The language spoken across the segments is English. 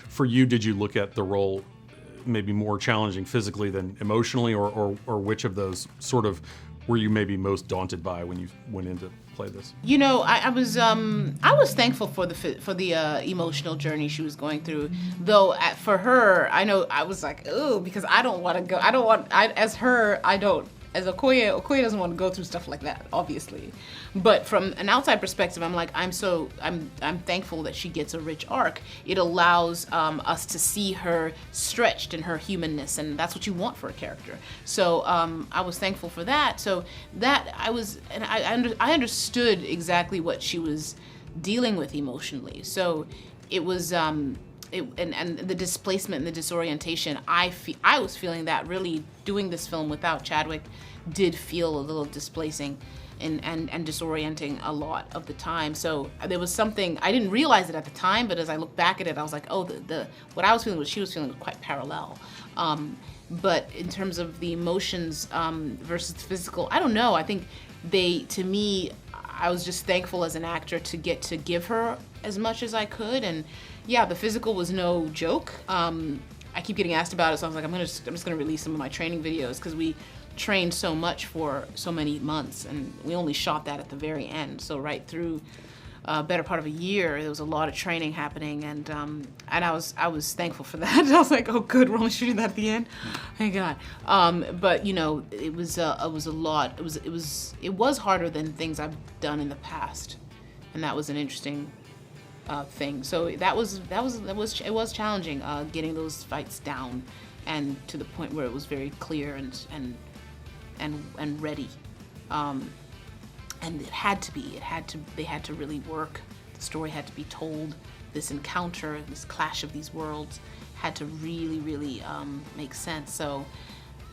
for you, did you look at the role maybe more challenging physically than emotionally, or which of those sort of were you maybe most daunted by when you went in to play this? I was thankful for the emotional journey she was going through. Though for her, I know I was like, oh, because I don't want to go. As Okoye doesn't want to go through stuff like that, obviously. But from an outside perspective, I'm like, I'm thankful that she gets a rich arc. It allows us to see her stretched in her humanness, and that's what you want for a character. So I was thankful for that. So that I understood exactly what she was dealing with emotionally. So it was. And the displacement and the disorientation, I was feeling that really doing this film without Chadwick did feel a little displacing and disorienting a lot of the time. So there was something, I didn't realize it at the time, but as I look back at it, I was like, oh, what I was feeling, what she was feeling was quite parallel. But in terms of the emotions versus the physical, I don't know. I think to me, I was just thankful as an actor to get to give her as much as I could. And yeah, the physical was no joke. I keep getting asked about it, so I was like, I'm just gonna release some of my training videos, because we trained so much for so many months, and we only shot that at the very end. So right through a better part of a year, there was a lot of training happening, and I was thankful for that. I was like, oh good, we're only shooting that at the end. Thank God. But it was a lot. It was harder than things I've done in the past, and that was an interesting thing. So it was challenging getting those fights down and to the point where it was very clear and ready. And it had to be. They had to really work. The story had to be told. This encounter, this clash of these worlds, had to really, really make sense. So,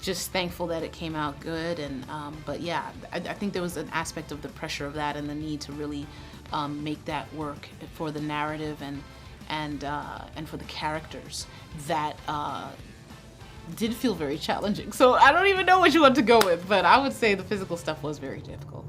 just thankful that it came out good. And but yeah, I think there was an aspect of the pressure of that and the need to really make that work for the narrative and for the characters that did feel very challenging. So I don't even know what you want to go with, but I would say the physical stuff was very difficult.